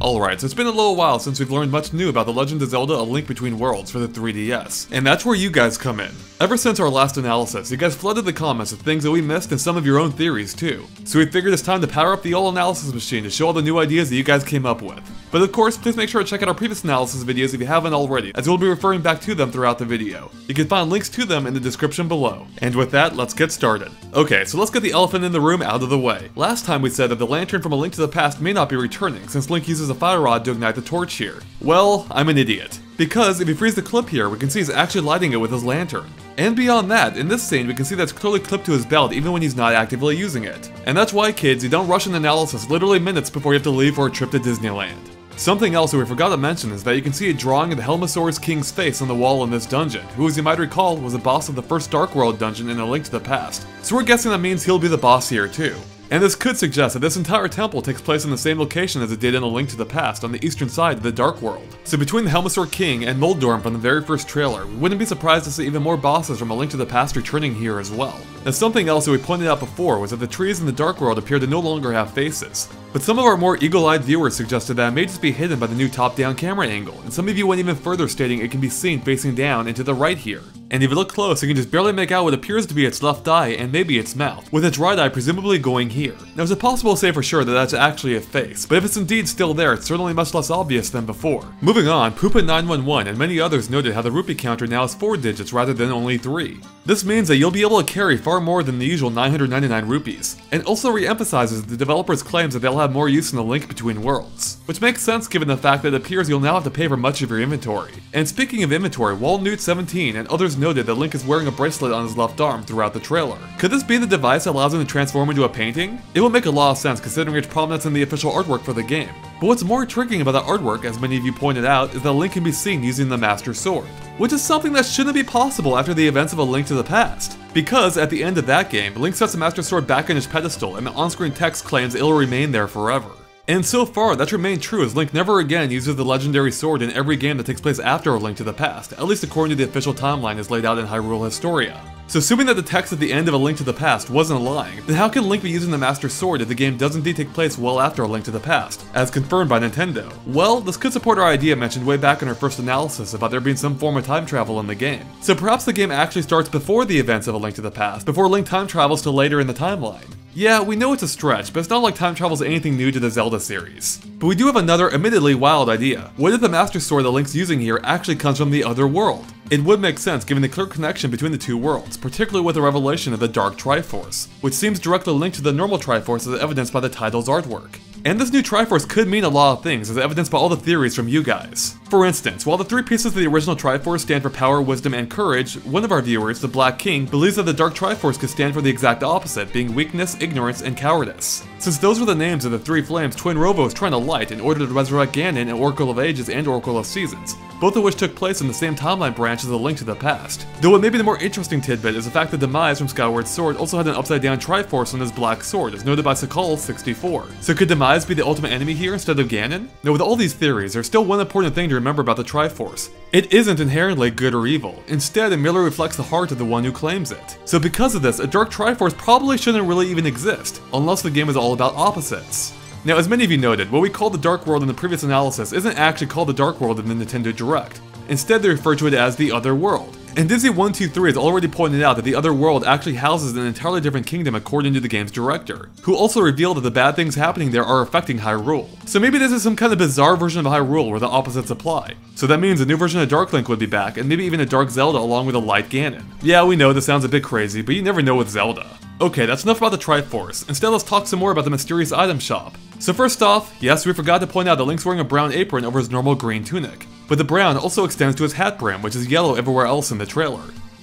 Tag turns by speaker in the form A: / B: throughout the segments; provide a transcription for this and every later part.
A: Alright, so it's been a little while since we've learned much new about The Legend of Zelda: A Link Between Worlds for the 3DS, and that's where you guys come in. Ever since our last analysis, you guys flooded the comments with things that we missed and some of your own theories too. So we figured it's time to power up the all analysis machine to show all the new ideas that you guys came up with. But of course, please make sure to check out our previous analysis videos if you haven't already, as we'll be referring back to them throughout the video. You can find links to them in the description below. And with that, let's get started. Okay, so let's get the elephant in the room out of the way. Last time we said that the lantern from A Link to the Past may not be returning, since Link uses a fire rod to ignite the torch here. Well, I'm an idiot. Because if you freeze the clip here, we can see he's actually lighting it with his lantern. And beyond that, in this scene we can see that's clearly clipped to his belt even when he's not actively using it. And that's why, kids, you don't rush an analysis literally minutes before you have to leave for a trip to Disneyland. Something else that we forgot to mention is that you can see a drawing of the Helmasaurus King's face on the wall in this dungeon, who, as you might recall, was the boss of the first Dark World dungeon in A Link to the Past. So we're guessing that means he'll be the boss here too. And this could suggest that this entire temple takes place in the same location as it did in A Link to the Past, on the eastern side of the Dark World. So between the Helmasaur King and Moldorm from the very first trailer, we wouldn't be surprised to see even more bosses from A Link to the Past returning here as well. And something else that we pointed out before was that the trees in the Dark World appear to no longer have faces. But some of our more eagle-eyed viewers suggested that it may just be hidden by the new top-down camera angle, and some of you went even further stating it can be seen facing down and to the right here. And if you look close, you can just barely make out what appears to be its left eye and maybe its mouth, with its right eye presumably going here. Now, is it possible to say for sure that that's actually a face, but if it's indeed still there, it's certainly much less obvious than before. Moving on, Poopa911 and many others noted how the Rupee Counter now has 4 digits rather than only 3. This means that you'll be able to carry far more than the usual 999 rupees, and also re-emphasizes the developers' claims that they'll have more use in the Link Between Worlds, which makes sense given the fact that it appears you'll now have to pay for much of your inventory. And speaking of inventory, Walnut17 and others noted that Link is wearing a bracelet on his left arm throughout the trailer. Could this be the device that allows him to transform into a painting? It would make a lot of sense considering its prominence in the official artwork for the game. But what's more intriguing about the artwork, as many of you pointed out, is that Link can be seen using the Master Sword, which is something that shouldn't be possible after the events of A Link to the Past. Because at the end of that game, Link sets the Master Sword back on his pedestal and the on-screen text claims it'll remain there forever. And so far, that's remained true as Link never again uses the legendary sword in every game that takes place after A Link to the Past, at least according to the official timeline as laid out in Hyrule Historia. So assuming that the text at the end of A Link to the Past wasn't lying, then how can Link be using the Master Sword if the game does indeed take place well after A Link to the Past, as confirmed by Nintendo? Well, this could support our idea mentioned way back in our first analysis about there being some form of time travel in the game. So perhaps the game actually starts before the events of A Link to the Past, before Link time travels to later in the timeline. Yeah, we know it's a stretch, but it's not like time travel is anything new to the Zelda series. But we do have another, admittedly wild idea. What if the Master Sword that Link's using here actually comes from the Otherworld? It would make sense given the clear connection between the two worlds, particularly with the revelation of the Dark Triforce, which seems directly linked to the normal Triforce as evidenced by the title's artwork. And this new Triforce could mean a lot of things, as evidenced by all the theories from you guys. For instance, while the 3 pieces of the original Triforce stand for power, wisdom, and courage, one of our viewers, the Black King, believes that the Dark Triforce could stand for the exact opposite, being weakness, ignorance, and cowardice. Since those were the names of the 3 flames Twin Robo is trying to light in order to resurrect Ganon in Oracle of Ages and Oracle of Seasons, both of which took place in the same timeline branch as A Link to the Past. Though what may be the more interesting tidbit is the fact that Demise from Skyward Sword also had an upside-down Triforce on his black sword, as noted by Sakal64. So could Demise be the ultimate enemy here instead of Ganon? Now with all these theories, there's still one important thing to remember about the Triforce. It isn't inherently good or evil. Instead, it merely reflects the heart of the one who claims it. So because of this, a Dark Triforce probably shouldn't really even exist, unless the game is all about opposites. Now, as many of you noted, what we called the Dark World in the previous analysis isn't actually called the Dark World in the Nintendo Direct. Instead, they refer to it as the Otherworld. And Dizzy123 has already pointed out that the Otherworld actually houses an entirely different kingdom according to the game's director, who also revealed that the bad things happening there are affecting Hyrule. So maybe this is some kind of bizarre version of Hyrule where the opposites apply. So that means a new version of Dark Link would be back, and maybe even a Dark Zelda along with a Light Ganon. Yeah, we know this sounds a bit crazy, but you never know with Zelda. Okay, that's enough about the Triforce. Instead, let's talk some more about the mysterious item shop. So first off, yes, we forgot to point out that Link's wearing a brown apron over his normal green tunic. But the brown also extends to his hat brim, which is yellow everywhere else in the trailer.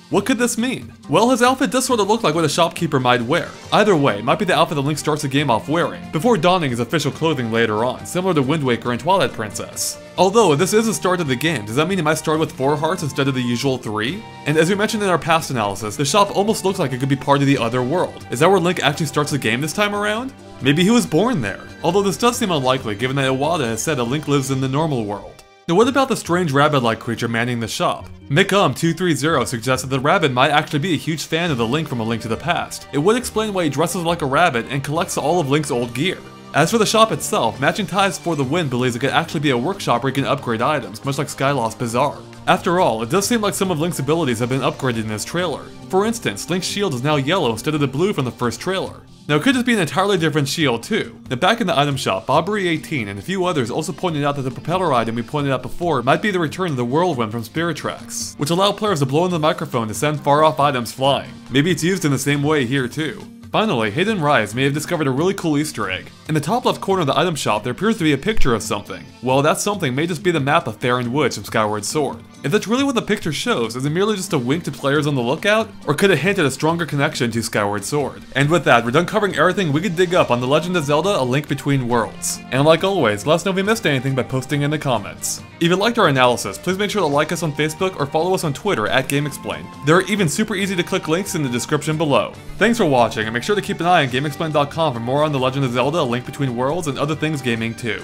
A: What could this mean? Well, his outfit does sort of look like what a shopkeeper might wear. Either way, it might be the outfit that Link starts the game off wearing, before donning his official clothing later on, similar to Wind Waker and Twilight Princess. Although, if this is the start of the game, does that mean it might start with 4 hearts instead of the usual 3? And as we mentioned in our past analysis, the shop almost looks like it could be part of the Otherworld. Is that where Link actually starts the game this time around? Maybe he was born there. Although this does seem unlikely given that Iwata has said that Link lives in the normal world. Now what about the strange rabbit-like creature manning the shop? Mikum230 suggests that the rabbit might actually be a huge fan of the Link from A Link to the Past. It would explain why he dresses like a rabbit and collects all of Link's old gear. As for the shop itself, Matching Ties for the Win believes it could actually be a workshop where you can upgrade items, much like Skyloft's Bazaar. After all, it does seem like some of Link's abilities have been upgraded in this trailer. For instance, Link's shield is now yellow instead of the blue from the first trailer. Now it could just be an entirely different shield too. Now back in the item shop, Bobbery18 and a few others also pointed out that the propeller item we pointed out before might be the return of the Whirlwind from Spirit Tracks, which allow players to blow in the microphone to send far-off items flying. Maybe it's used in the same way here too. Finally, Hayden Rise may have discovered a really cool Easter egg. In the top left corner of the item shop, there appears to be a picture of something. Well, that something may just be the map of Faron Woods from Skyward Sword. If that's really what the picture shows, is it merely just a wink to players on the lookout? Or could it hint at a stronger connection to Skyward Sword? And with that, we're done covering everything we could dig up on The Legend of Zelda: A Link Between Worlds. And like always, let us know if we missed anything by posting in the comments. If you liked our analysis, please make sure to like us on Facebook or follow us on Twitter at GameXplain. There are even super easy to click links in the description below. Thanks for watching, and make sure to keep an eye on GameXplain.com for more on The Legend of Zelda: A Link Between Worlds and other things gaming too.